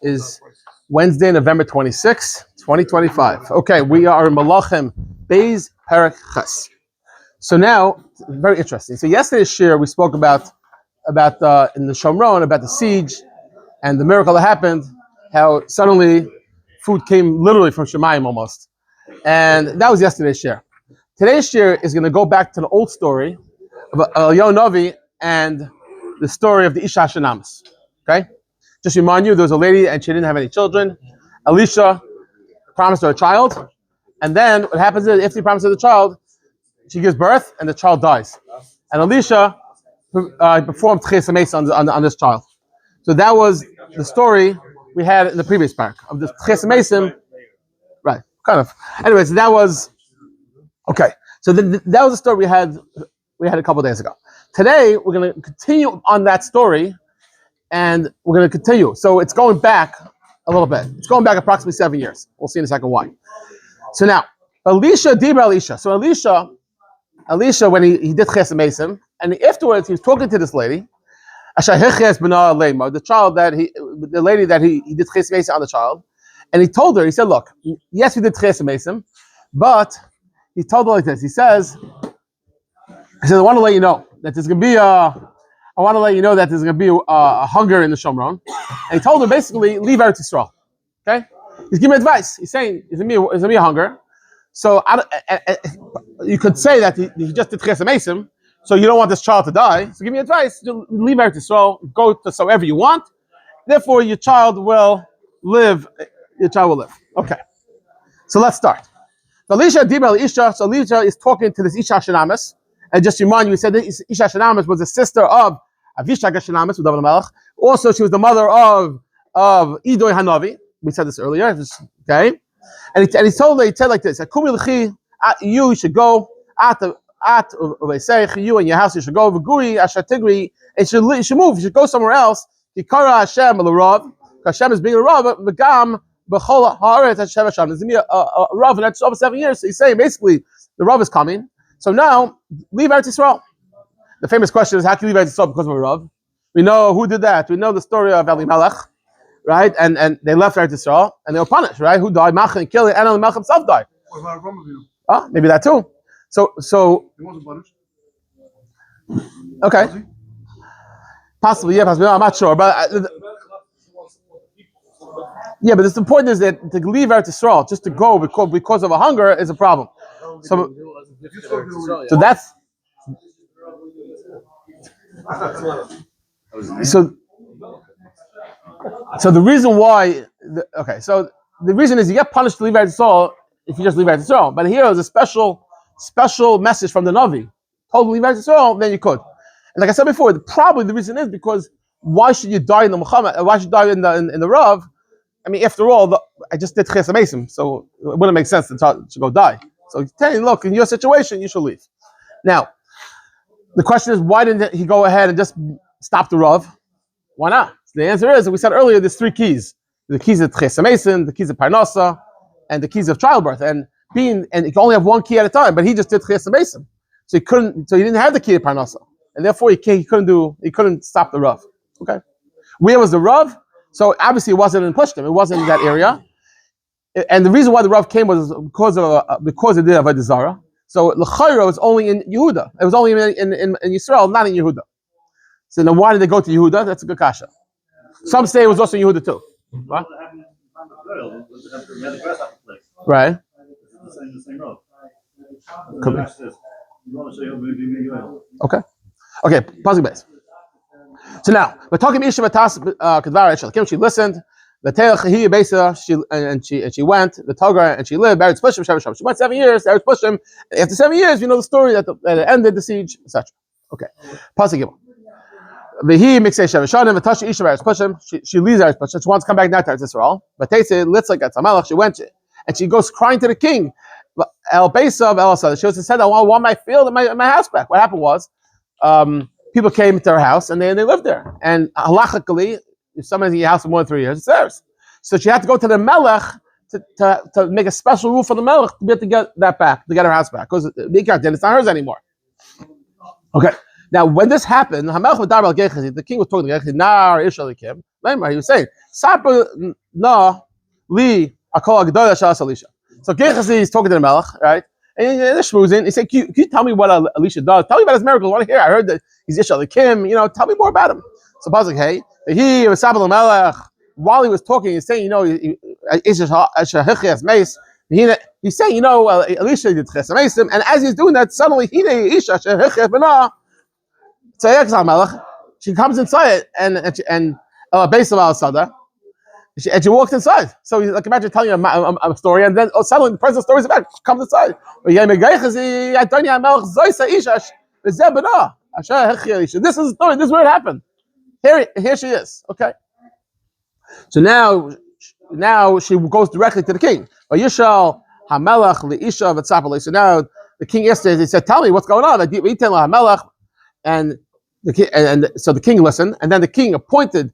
Is Wednesday, November 26, 2025. Okay, we are in Malachim, Beis Perek Ches. So now, very interesting. So yesterday's share we spoke about in the Shomron, about the siege and the miracle that happened, how suddenly food came literally from Shemayim almost. And that was yesterday's share. Today's share is going to go back to the old story of Yomi and the story of the Isha Shunamis. Okay? Just remind you, there was a lady and she didn't have any children. Alicia promised her a child. And then what happens is, after he promises her the child, she gives birth and the child dies. And Alicia performed Chazael on this child. So that was the story we had in the previous parak of the Chazael. Right, kind of. Anyways, that was okay. So that was the story we had a couple of days ago. Today we're going to continue on that story, and we're going to continue. So it's going back a little bit. It's going back approximately 7 years. We'll see in a second why. So now, Alicia. So Alicia, when he did Chazael, and afterwards he was talking to this lady, the lady that he did Chazael on the child, and he told her, he said, look, yes, we did Chazael, but he told her like this. He says, I want to let you know that there's going to be a hunger in the Shomron. And he told her basically, leave Eretz Yisrael. Okay? He's giving advice. He's saying, there's going to be a hunger. So you could say that he just did Chazael, so you don't want this child to die. So give me advice. Leave Eretz Yisrael, go to wherever you want. Therefore, your child will live. Okay. So let's start. Alicia is talking to this Isha Shunamis. And just to remind you, we said that Isha Shunamis was the sister of Avishag Shunamis with David Melech. Also, she was the mother of Edom Hanavi. We said this earlier. Okay. And he told her, he said like this: you should go you and your house, you should go and you should move, you should go somewhere else. Hashem Hashem is being a Rav, there's going to be a Rav, and that's over 7 years. So he's saying basically the Rav is coming. So now leave Eretz Yisrael. The famous question is, how can you leave Eretz Yisrael because of a Rav? We know who did that. We know the story of Elimelech, right? And they left Eretz Yisrael and they were punished, right? Who died? Machan killed it, and Elimelech himself died. Maybe that too. So he wasn't punished. Okay. Possibly, yeah, possibly. No, I'm not sure, but yeah, but the point is that to leave Eretz Yisrael just to go because of a hunger is a problem. So that's so the reason why. So the reason is you get punished to leave Eretz Yisrael if you just leave Eretz Yisrael. But here is a special message from the Navi. Told to leave Eretz Yisrael, then you could. And like I said before, probably the reason is because why should you die in the Muhammad? Why should you die in the Rav? I mean, after all, I just did Chazael, so it wouldn't make sense to go die. So he's telling you, look, in your situation, you should leave. Now, the question is, why didn't he go ahead and just stop the Rav? Why not? So the answer is, we said earlier, there's 3 keys: the keys of Chazael, the keys of Parnasa, and the keys of childbirth. And you can only have 1 key at a time. But he just did Chazael, so he didn't have the key of Parnasa, and therefore he couldn't stop the Rav. Okay, where was the Rav? So obviously it wasn't in Pushtim. It wasn't in that area. And the reason why the Rav came was because it did Avodah Zarah. So l'chayra was only in Yehuda. It was only in Yisrael, not in Yehuda. So then why did they go to Yehuda? That's a good kasha. Some say it was also in Yehuda too. What? Right. Okay. Pausing base. So now we're talking Isha Matas Kedvar. She listened. The Telach Besa, she went. The Togar and she lived. Eretz Pushim. She went 7 years. Eretz Pushim. After 7 years, you know the story that it ended the siege, etc. Okay. Pasuk Gimel. Vehi Miksei Shem Shanim. V'Tasha Isha Eretz Pushim. She leaves Eretz Pushim. She wants to come back now to Eretz Yisrael. But Teitze Litzlik at Malach. She went and she goes crying to the king. El Besa of El Asad. She said, "I want my field and my house back." What happened was, people came to her house and they lived there. And halachically, if someone's in your house for more than 3 years, it's theirs. So she had to go to the Melech to make a special rule for the Melech to be able to get that back, to get her house back, because it's not hers anymore. Okay. Now, when this happened, the king was talking to Nar Ishalikim. He was saying, Sapa na li akol agdola shalas Alicia. So Gehazi is talking to the Melech, right? And they're schmoozing. He said, can you tell me what Alicia does? Tell me about his miracles. I want to hear. I heard that he's Yishal the Kim. Tell me more about him. So I was like, hey, he was Sabal Melech. While he was talking, he's saying, he's saying, Alicia did chesamesim, and as he's doing that, suddenly she comes inside and base of Al-Sada, and she walks inside. So like imagine telling you a story, and then suddenly the present story is back, comes inside. This is the story. This is where it happened. Here she is. Okay. So now she goes directly to the king. So now the king yesterday he said, "Tell me what's going on." And so the king listened, and then the king appointed.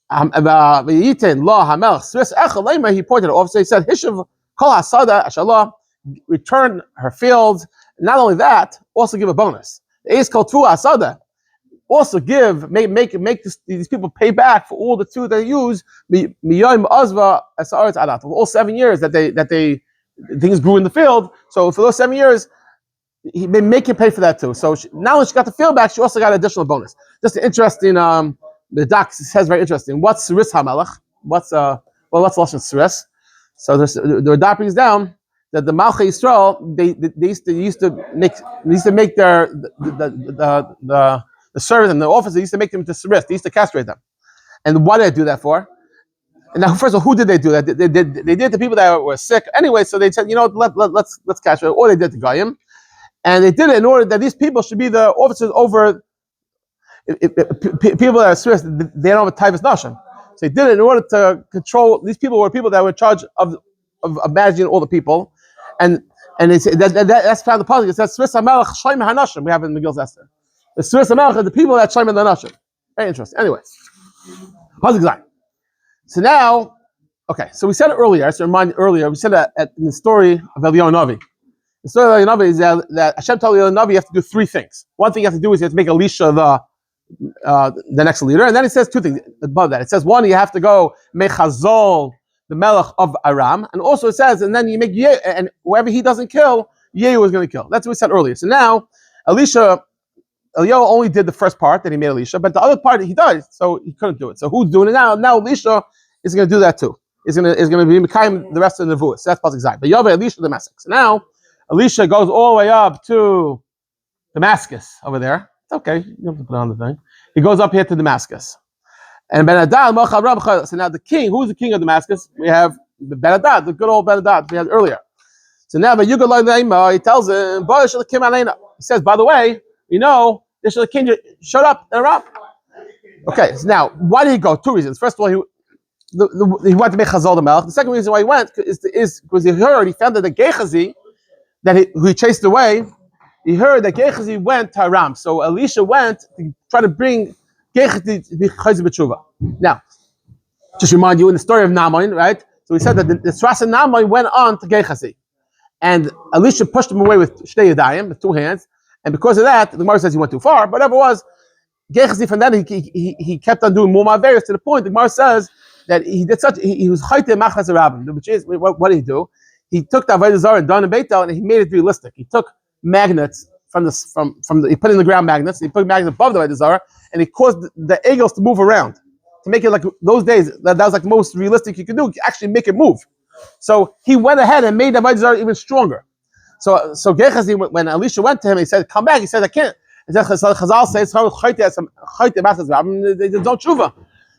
He pointed it off. So he said, "Hishav kol hasada ashalah, return her fields. Not only that, also give a bonus. Eis kol tu hasada." Also make these people pay back for all the food they use. For all 7 years that they things grew in the field. So for those 7 years, he may make you pay for that too. So now when she got the field back, she also got an additional bonus. Just interesting. The doc says very interesting. What's Siris HaMelech? What's Lashon Siris? So the doc brings down that the Malachim Yisrael they used to make their the servants and the officers, they used to make them into Siris. They used to castrate them. And why did they do that for? And now, first of all, who did they do that? They did to people that were sick. Anyway, so they said, let's castrate. Or they did to Goyim. And they did it in order that these people should be the officers over people that are Siris. They don't have a type of nashim. So they did it in order to control. These people were people that were in charge of managing all the people. And they say that's found in the pasuk. It says Siris HaMelech Shoym HaNashim. We have it in Megillah Esther. The Siris HaMelech are the people that Shoym the Nashim. Very interesting. Anyway, so now, okay. So we said it earlier. So remind earlier. We said that in the story of Eliyahu Navi. The story of Eliyahu Navi is that Hashem told Eliyahu Navi you have to do 3 things. One thing you have to do is you have to make Alicia the next leader, and then it says 2 things above that. It says 1, you have to go make Chazael the Melech of Aram, and also it says, and then you make and whoever he doesn't kill, Yehu is going to kill. That's what we said earlier. So now, Eliyahu only did the first part that he made Alicia, but the other part he died, so he couldn't do it. So who's doing it now? Now Alicia is going to do that too. Is going to be Mekayim the rest of the Nevuah. So that's pasuk Zayin. But Yahweh Alicia Damascus. So now Alicia goes all the way up to Damascus over there. It's okay. You don't have to put on the thing. He goes up here to Damascus. And Ben-Hadad, so now the king, who's the king of Damascus? We have the Ben-Hadad, the good old Ben-Hadad we had earlier. So now he tells him, he says, by the way, the king showed up in Aram. Okay, so now, why did he go? 2 reasons. First of all, he wanted to make Chazael the Melech. The second reason why he went is because he found that the Gehazi, who he chased away, he heard that Gehazi went to Aram. So Alicia went to try to bring Gehazi to be Chayz B'tshuva. Now, just remind you in the story of Naaman, right? So we said that the Sras of Naaman went on to Gehazi. And Alicia pushed him away with Shnei Yadayim, with 2 hands. And because of that, the Gemara says he went too far. But whatever it was, Gehazi from then he kept on doing more Ma'averis to the point. The Gemara says that he was Chayte Machas Arabim, which is, what did he do? He took the Avodah Zarah and Don and Beitel and he made it realistic. He took magnets he put in the ground magnets, he put magnets above the Avodah Zarah, and he caused the eagles to move around. To make it like those days, that was like the most realistic you could do, actually make it move. So he went ahead and made the Avodah Zarah even stronger. So Gehazi, when Alicia went to him, he said, "Come back." He said, "I can't." He said, Chazal says, "Don't tshuva."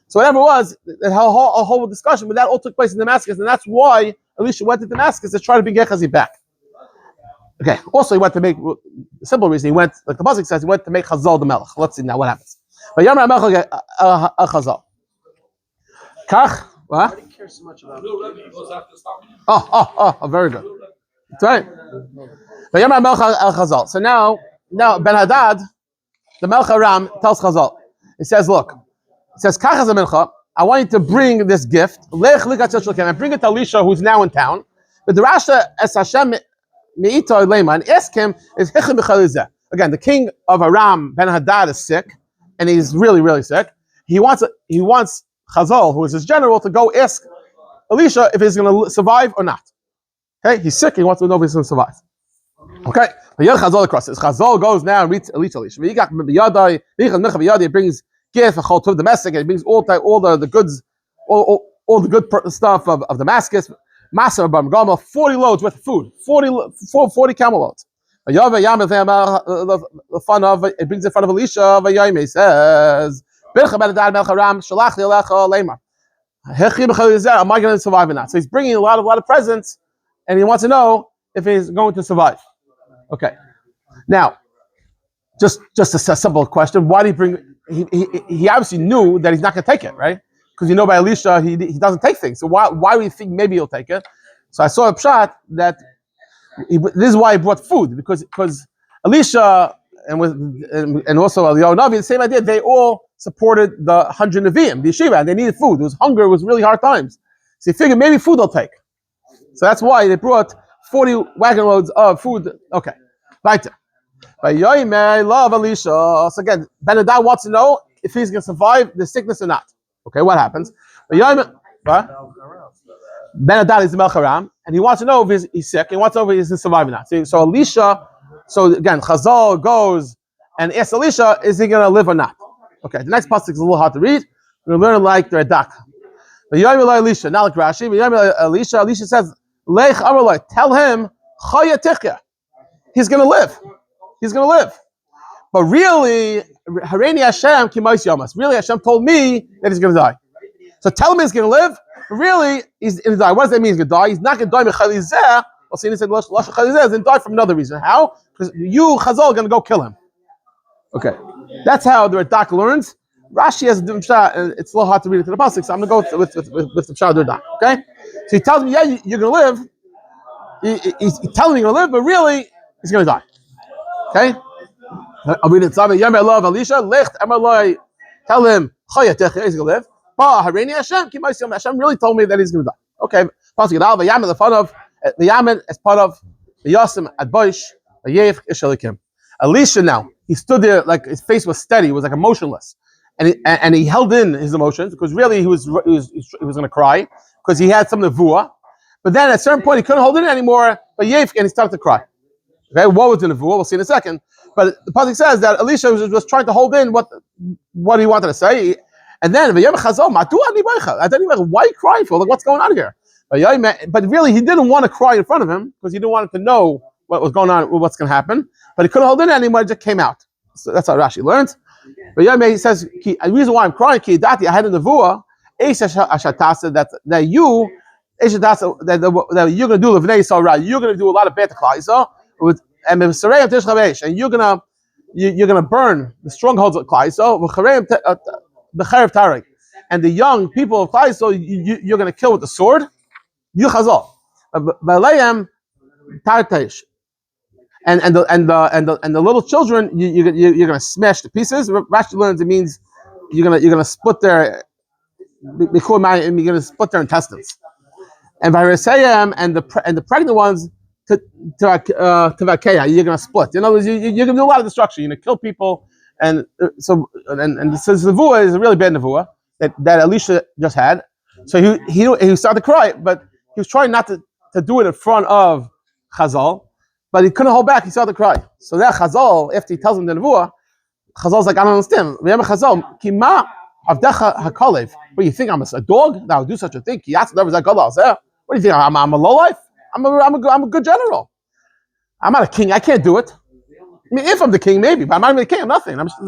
So whatever it was, a whole discussion, but that all took place in Damascus, and that's why Alicia went to Damascus to try to bring Gehazi back. Okay. Also, he went to make the simple reason. He went, like the pasuk says, he went to make Chazael the Melech. Let's see now what happens. But Yomi Chazael. Kach. What? I didn't care so much about. Oh, very good. That's right. So now Ben-Hadad, the Melech Aram, tells Chazael. He says, look, I want you to bring this gift. And bring it to Alicia, who's now in town. But the Rasha es Hashem me'ito leima, and ask him, is Hichem b'chalizeh. Again, the king of Aram, Ben-Hadad, is sick, and he's really, really sick. He wants Chazael, who is his general, to go ask Alicia if he's going to survive or not. Okay, he's sick. He wants to know if he's going to survive. Okay, Chazael across this. Chazael goes now and reads Alicia. He brings gift, to domestic, and he brings all the goods, all the good stuff of Damascus. Massive 40 loads worth of food, 40 camel loads. It brings in front of Alicia. Yomi says, am I going to survive or not? So he's bringing a lot of presents, and he wants to know if he's going to survive. Okay. Now, just a simple question: why did he bring? He obviously knew that he's not going to take it, right? Because by Alicia, he doesn't take things. So why would he think maybe he'll take it? So I saw a shot that this is why he brought food, because Alicia and also Yomi, the same idea. They all supported the 100 Nevi'im, the yeshiva, and they needed food. It was hunger. It was really hard times. So he figured maybe food they'll take. So that's why they brought 40 wagon loads of food. Okay, right. By Yomi, I love Alicia. So again, Ben-Hadad wants to know if he's going to survive the sickness or not. Okay, what happens? By Yomi, what? Ben-Hadad is the Melech Aram, and he wants to know if he's sick. He wants to know if he's surviving or not. So Alicia, so again, Chazael goes and asks Alicia, is he going to live or not? Okay, the next pasuk is a little hard to read. We're going to learn like the Radak. But Yomi Alicia, not like Rashi. But Yomi Alicia says, Lech Amalai, tell him, Chaya Tichya. He's going to live. He's going to live. But really, Hareini Hashem Kimais Yamas. Really, Hashem told me that he's going to die. So tell him he's going to live. But really, he's going to die. What does that mean? He's going to die. He's not going to die Mechalizeh. Well, see, he said Lash Chalizeh. He's going to die from another reason. How? Because you, Chazael, are going to go kill him. Okay, that's how the Radak learns. Rashi has a different shot, and it's a little hard to read it to the pasuk. So I'm going to go with the shot of the Radak. Okay, so he tells me, yeah, you're going to live. He's telling me you're going to live, but really, he's going to die. Okay, I'll read it. Yomi love Alicia. Licht Amalai. Tell him he's going to live. Hareini Hashem. Hashem really told me that he's going to die. Okay, pasuk Yadal. V'yamin the fun of the Yamin as part of the Yasim at Boish. V'yev Ishalikim. Alicia now, he stood there like his face was steady, he was like emotionless, and he held in his emotions because really he was going to cry because he had some nevuah, but then at a certain point he couldn't hold it in anymore. But and he started to cry. Okay, what was the nevuah? We'll see in a second. But the pasuk says that Alicia was trying to hold in what he wanted to say, and then why are you crying for? Like, what's going on here? But really he didn't want to cry in front of him because he didn't want him to know what was going on, what's going to happen. But he couldn't hold it in anymore, it just came out. So that's how Rashi learns. But Yomi, he says, the reason why I'm crying, I had a nevuah, that you're going to do Levnei Yisrael, you're going to do a lot of betrayal, and you're going to burn the strongholds of Klai Yisrael, and the young people of Klai Yisrael, you're going to kill with the sword. You Chazael. And the little children you're gonna smash to pieces. Rashi learns it means you're gonna split their intestines. And Varisayim and the pregnant ones to Vakeya, you're gonna split. In other words, you're gonna do a lot of destruction. You're gonna kill people, and so the nevuah is a really bad nevuah that Alicia just had. So he started to cry, but he was trying not to do it in front of Chazael. But he couldn't hold back. He started to cry. So that Chazael, after he tells him the nevuah, Chazael's like, I don't understand. Chazael, kima avdecha hakalev. What do you think? I'm a dog that would do such a thing? What do you think? I'm a lowlife? I'm a good general. I'm not a king. I can't do it. I mean, if I'm the king, maybe, but I'm not even the king. I'm nothing. I'm just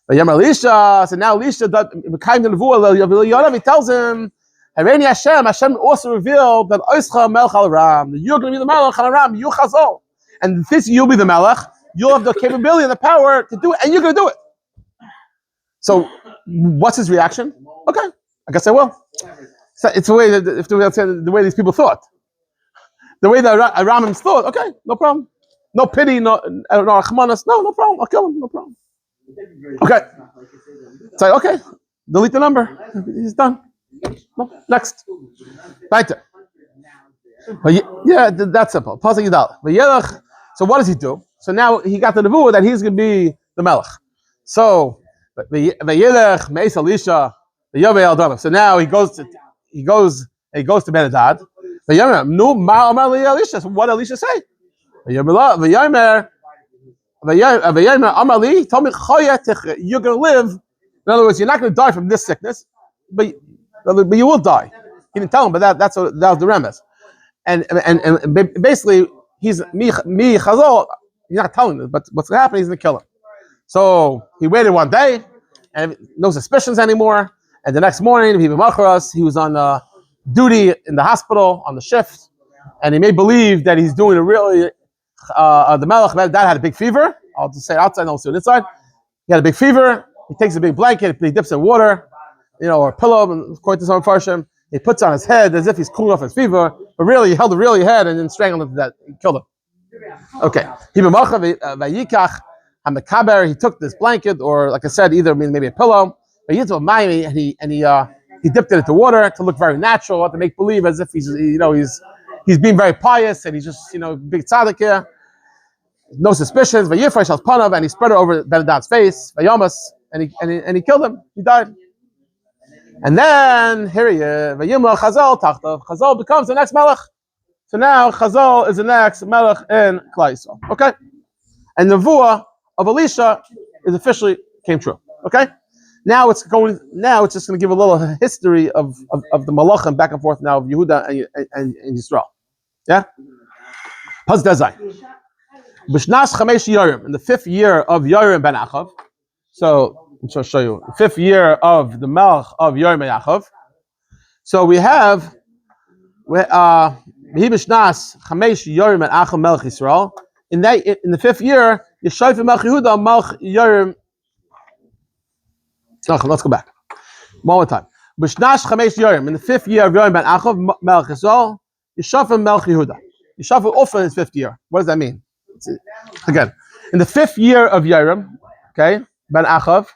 Alicia. So now Alicia became the nevuah. He tells him, Hareini Hashem also revealed that Oischa Melech al Aram, that you're going to be the Melech al Aram, you Chazael, and this you'll be the Melech. You'll have the capability and the power to do it, and you're going to do it. So, what's his reaction? Okay, I guess I will. So it's the way the way these people thought, the way the Aramims thought. Okay, no problem, no pity, no Achmanas, no problem. I'll kill him, no problem. Okay, it's like okay, delete the number. He's done. No, next. Right there. Yeah, that's simple. So what does he do? So now he got the nevuah that he's going to be the melech. So Alicia, The Yomi al. So now he goes to Ben-Hadad. The Yomi, no, Alicia. So what did Alicia say? The Yomi, Amali told me, you're going to live. In other words, you're not going to die from this sickness, but you will die. He didn't tell him, but that was the remez. And basically, he's Chazael. He's not telling this, but what's going to happen? He's going to kill him. So he waited one day, and no suspicions anymore. And the next morning, he was on duty in the hospital on the shift, and he made believe that he's doing a really. The Melech Dad had a big fever. I'll just say it outside, I'll say it inside. He had a big fever. He takes a big blanket, he dips in water, or a pillow, and according to some farshim, he puts on his head as if he's cooling off his fever, but really he held the head and then strangled him to death. He killed him. Okay. He took this blanket, or like I said, either maybe a pillow, but he dipped it into water to look very natural, to make believe as if he's being very pious and he's just big tzaddik here. No suspicions. And he spread it over Ben-Hadad's face. And he killed him. He died. And then here he is. Chazael becomes the next Melech. So now Chazael is the next Melech in Klal Yisrael. Okay? And the Nevuah of Elisha is officially came true. Okay? Now it's just going to give a little history of the Malachim back and forth now of Yehuda and Yisrael. Yeah? Paz Dazai. B'shnas chamesh Yorim, in the 5th year of Yorim ben Achav. So I'm going to show you the 5th year of the Melech of Yorim ben Achav. So we have b'shnas chamesh Yorim ben Achav Melech Yisrael. In the 5th year, Yeshayf Melech Yehuda Melech Yorim. Let's go back one more time. B'shnas chamesh Yorim, in the 5th year of Yorim ben Achav Melech Yisrael, Yeshayf Melech Yehuda. Yeshayf also in his 5th year. What does that mean? Again, in the 5th year of Yoram, okay, Ben Achav,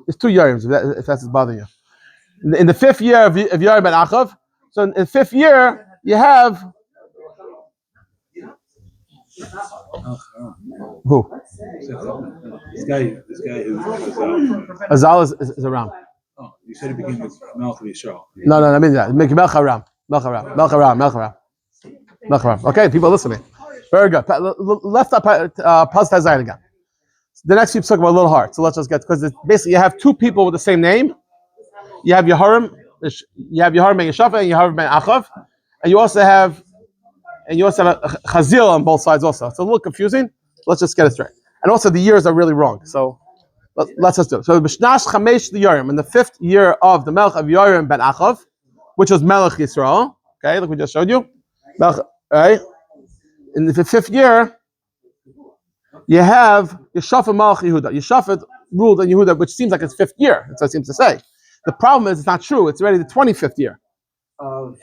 there's 2 Yorims, if that's bothering you. In the 5th year of Yoram Ben Achav, so in the 5th year, you have who? This guy who's Azal is Aram. Oh, you said it begins with Malachim Yisrael. No, I mean that. Make Melch Aram. Okay, people listening. Very good. Left up, pause Chazael again. The next few talk about a little hard. So let's just get, because basically you have 2 people with the same name. You have Yehoram ben Yeshafah and Yehoram ben Achav, and you also have Chazael on both sides also. It's a little confusing. Let's just get it straight. And also the years are really wrong. So let's just do it. So B'shnash Chamesh the Yorim, in the 5th year of the Melech of Yorim ben Achav, which was Melech Yisrael. Okay, like we just showed you. Right? In the 5th year, you have Yeshafat Malach Yehuda. Yeshafat ruled on Yehuda, which seems like it's 5th year. That's what it seems to say. The problem is it's not true. It's already the 25th year of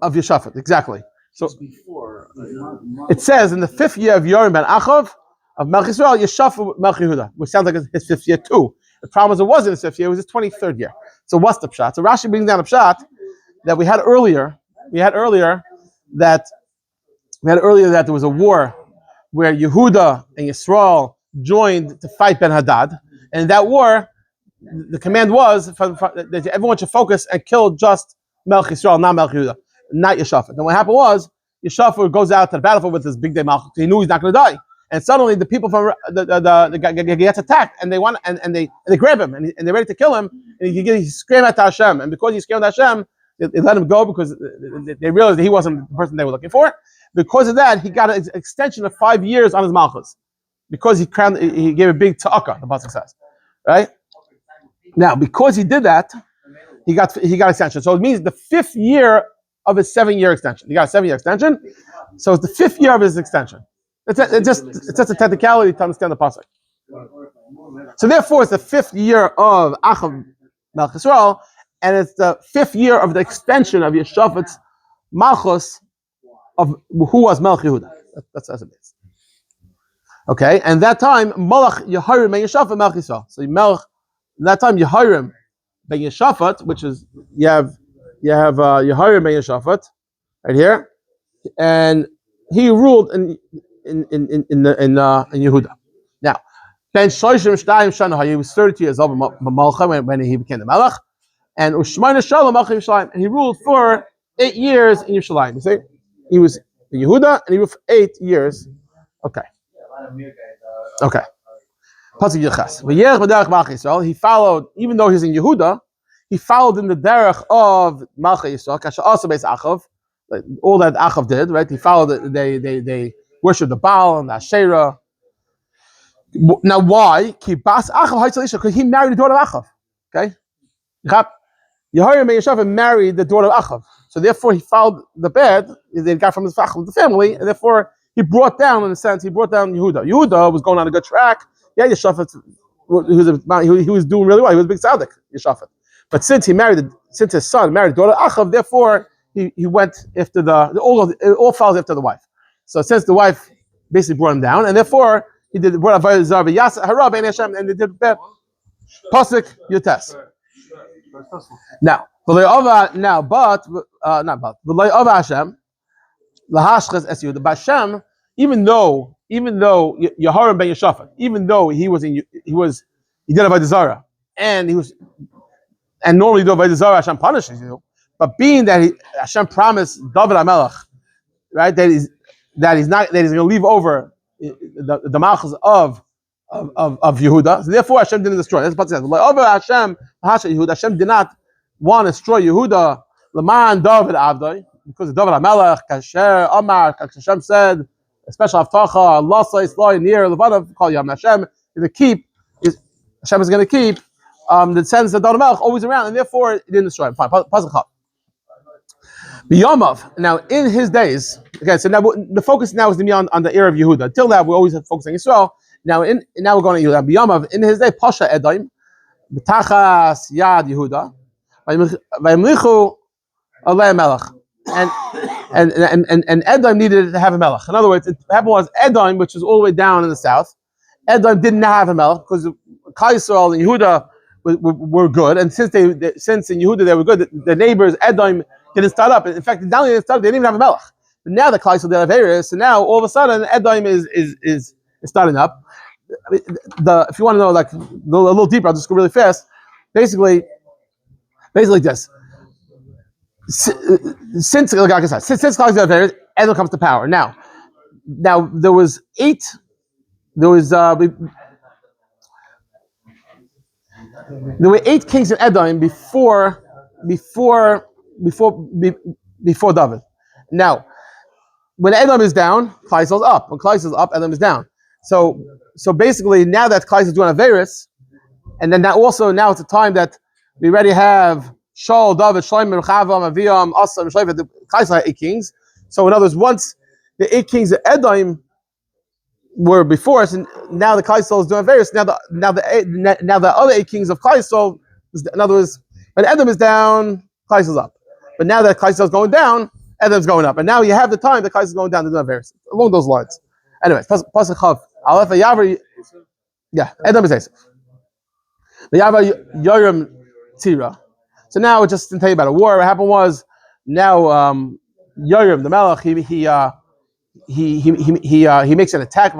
Yeshafat. Exactly. So it says in the 5th year of Yorim ben Achav of Melech Yisrael, Yeshafat Malach Yehuda, which sounds like it's his 5th year too. The problem is it wasn't his 5th year; it was his 23rd year. So what's the pshat? So Rashi brings down a pshat that we had earlier that there was a war where Yehuda and Yisrael joined to fight Ben-Hadad, and in that war, the command was that everyone should focus and kill just Melech Yisrael, not Melech Yehuda, not Yeshafat. And what happened was Yeshafat goes out to the battlefield with his big day Malach. He knew he's not going to die, and suddenly the people from the gets attacked, and they grab him, and they're ready to kill him, and he screamed at Hashem, and because he screamed at Hashem, they let him go because they realized that he wasn't the person they were looking for. Because of that, he got an extension of 5 years on his malchus. Because he gave a big ta'aka, the pasuk says, right? Now, because he did that, he got extension. So it means the 5th year of his 7-year extension. He got a 7-year extension, so it's the 5th year of his extension. It's just a technicality to understand the pasuk. So therefore, it's the 5th year of Achav Melech Yisrael, and it's the 5th year of the extension of Yeshafat's malchus of who was Melech Yehuda. That's as it is. Okay, and that time Malach Yehoram ben Yeshafat Melech Yisrael. So that time Yehoram ben Yeshafat, which is you have Yehoram ben Yeshafat right here, and he ruled in Yehuda. Now, Ben Shoshim Shtayim Shana, he was 32 years old when he became the Melech, And Ushmaina Shalom Malachim Yerushalayim, and he ruled for 8 years in Yerushalayim. You see, he was in Yehuda, and he ruled for 8 years. Okay. Pasuk Yechas. V'yelech b'derech Malachim Yisrael. He followed, even though he's in Yehuda, he followed in the derech of Malachim Yisrael. Kasha also based Achav, like all that Achav did, right? He followed. They worshipped the Baal and the Asherah. Now, why? Because he married the daughter of Achav. Okay, Yehoram and Yisrael married the daughter of Achav, so therefore he followed the bed they got from his the family, and therefore he brought down, in a sense, Yehuda. Yehuda was going on a good track. Yeah, Yeshafat, he was doing really well. He was a big tzaddik, Yeshafat. But since his son married the daughter of Achav, therefore he went after it all follows after the wife. So since the wife basically brought him down, and therefore he brought Harab and Hashem, and they did bed. Pasuk Yutes. Now, but Hashem, the hashgachah as you the Hashem, even though Yehoram ben Yeshafat, even though he did avodah zarah, and normally do avodah zarah, Hashem punishes you, but being that Hashem promised David HaMelech, right, that he's going to leave over the Malachim of Yehuda, so therefore Hashem didn't destroy. That's what it says. Over Hashem did not want to destroy Yehuda, Laman David Avdai, because of David HaMelech, Kasher Amar, Hashem said, a special Avtacha, Allah says, near Levadav, call Yam Hashem, Hashem is going to keep the sense that David HaMelech always around, and therefore it didn't destroy him. Fine, Pasuk Chav. B'Yomav, now in his days, okay, so now the focus now is to be on the era of Yehuda. Until now, we always focus on Yisrael. Now we're going to Yehuda. B'Yomav, in his day, Pasha Edom, B'tachas Yad Yehuda, Vayimlichu Alei Melech. And Edom needed to have a melech. In other words, what happened was Edom, which was all the way down in the south, Edom didn't have a melech because Chazael and Yehuda were good, and since in Yehuda they were good, the neighbors Edom didn't start up. In fact, not only didn't start up, they didn't even have a melech. But now the Chazael did have Eris, so now all of a sudden Edom is starting up. If you want to know like a little deeper, I'll just go really fast. Basically this. Since like I said, since Edom comes to power. Now there were 8 kings in Edom before David. Now, when Edom is down, Chazael's up. When Chazael's up, Edom is down. So basically, now that Chazael is doing Averis, and then now it's a time that we already have Shaul, David, Shlomo, Rechavam, Aviam, Asa, Shlomo, the Chazael had 8 kings. So in other words, once the 8 kings of Edom were before us, and now the Chazael is doing various. Now the other 8 kings of Chazael, in other words, when Edom is down, Chazael's up. But now that Chazael is going down, Edom's going up. And now you have the time that Chazael is going down to do various along those lines. Anyways, Pasuk Chav. Aleph Yavar. Yeah, Edom is Esav. The Yavar Yoram Tira. So now, just to tell you about a war, what happened was now Yoram the Melech he makes an attack. He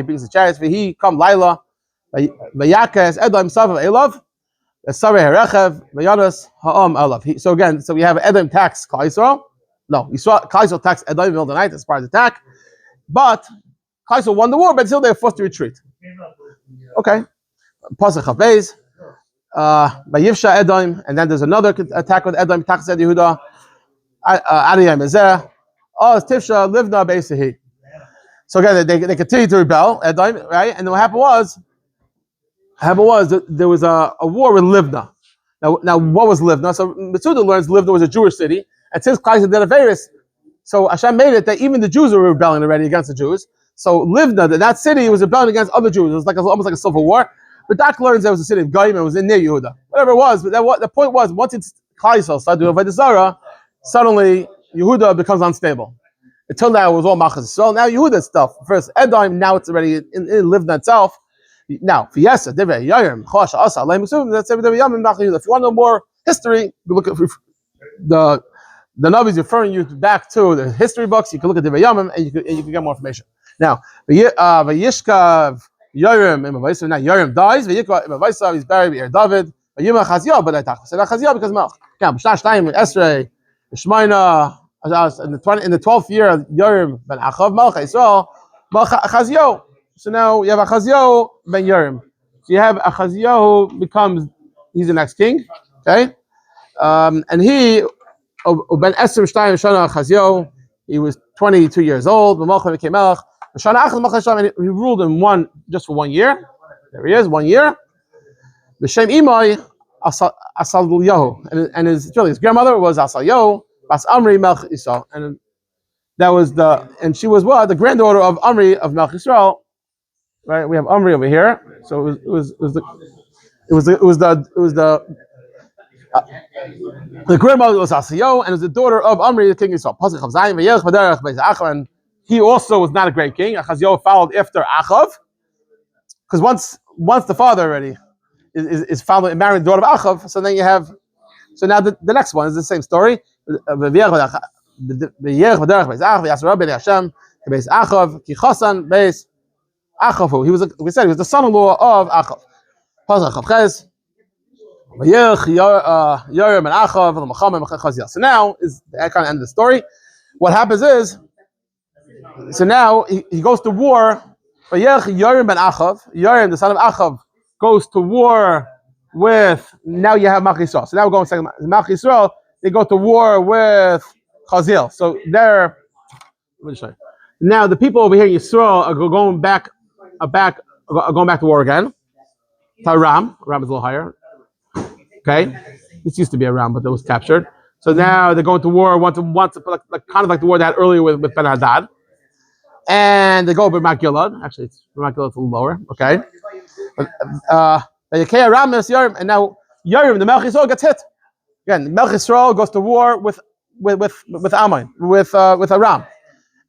brings the chariots. He come Laila. Vayakas Edom Savav Elav. Sarei Harechev Vayadas Ha'am Elav. So again, we have Edom attacks Chazael. No, Chazael attacks Edom in the middle of the night as part of the attack. But Chazael won the war, but still they were forced to retreat. Okay. Pasuk Chavbeis. By Yivsha Edom, and then there's another attack with Edom, Tachzed Yehuda, Ahaziah Mezeh, Tifsha, Livna, Beisahi. So again, they continue to rebel, Edom, right? And then what happened was there was a war with Livna. Now what was Livna? So Metzudah learns Livna was a Jewish city, and since Christ did Averis, so Hashem made it that even the Jews were rebelling already against the Jews. So Livna, that city was rebelling against other Jews. It was almost like a civil war. But Nach learns there was a city of Goyim and it was near Yehuda. Whatever it was, but the point was, once it's Chazael started doing avodah zarah, suddenly Yehuda becomes unstable. Until now it was all Machaz. So now Yehuda stuff. First Edom, now it's already in Livna itself. Now, if you want to know more history, you look at the Navi is referring you back to the history books. You can look at the Yamim and you can get more information. Now, Vayishkav Yoram in Mavaisav. Now Yoram dies. Vayikva in Mavaisav. He's buried near David. Yuma Ahaziah, but I talk. So Ahaziah because Malach. Now, B'shnash Shtayim Esrei Shmaina in the 12th year of Yoram ben Achav Malach Yisrael Malach Ahaziah. So now you have Ahaziah ben Yoram. So you have Ahaziah who he's the next king. Okay, and he ben Esrim Shtayim Shana Ahaziah. He was 22 years old. Malach became Melach. He ruled in just for 1 year. There he is, 1 year. The Shem Imai Asal and his grandmother was Asayo, Bas Amri Melch Yisrael, and she was what? The granddaughter of Amri of Melch Yisrael. Right? We have Amri over here. So it was the grandmother was Asayo, and it was the daughter of Amri, the king Yisrael. Pasuk of Zayin v'Yelch b'derech beis Achav, and he also was not a great king. Ahaziah followed after Achav, because once the father already is followed and married the daughter of Achav, so then you have. So now the next one is the same story. He was the son-in-law of Achav. So now is the kind of end of the story. What happens is, so now he goes to war. Yoram ben Achav, Yoram the son of Achav, goes to war with. Now you have Malach Yisrael. So now we're going second. Malach Yisrael, they go to war with Chazael. So let me show you. Now the people over here in Yisrael are going back to war again. To Aram. Aram is a little higher. Okay, this used to be Aram, but it was captured. So now they're going to war. Want to kind of like the war they had earlier with Ben-Hadad. And they go over Gilad. Actually, it's Gilad a little lower. Okay. And now Yoram, the Melch Yisrael, gets hit. Again, the Melch Yisrael goes to war with Ammon, with Aram,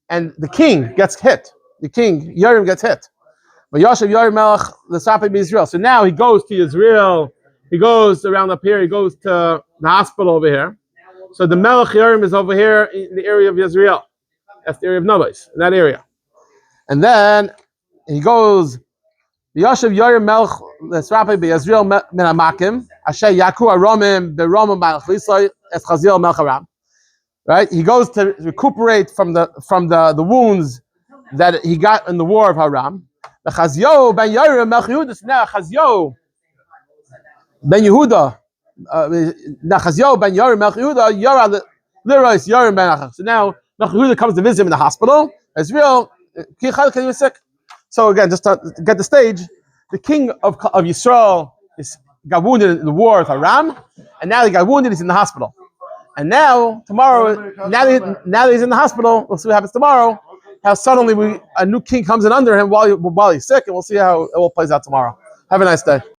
and the king gets hit. The king Yoram gets hit. But Yashav Yoram Melech the Sapi Israel. So now he goes to Israel. He goes around up here. He goes to the hospital over here. So the Melech Yoram is over here in the area of Israel. That's the area of Nobis, in that area. And then he goes, Yashav Yoram Melech the Sapi Israel min Hamakim Asher Yaku Aramim beRamim Malach Yisrael es Chazael Melech Aram. Right? He goes to recuperate from the wounds that he got in the war of Aram. The Chazael ben Yoram Melech Yehuda. So now Chazael ben Yehuda, Chazael ben Yoram Melech Yehuda, Yara Lirois Yoram ben Achav. So now Melech Yehuda comes to visit him in the hospital. Israel, he was sick. So again, just to get the stage, the king of Yisrael got wounded in the war with Aram, and now he got wounded. He's in the hospital. And now tomorrow, now that he's in the hospital, we'll see what happens tomorrow. How suddenly a new king comes in under him while he's sick, and we'll see how it all plays out tomorrow. Have a nice day.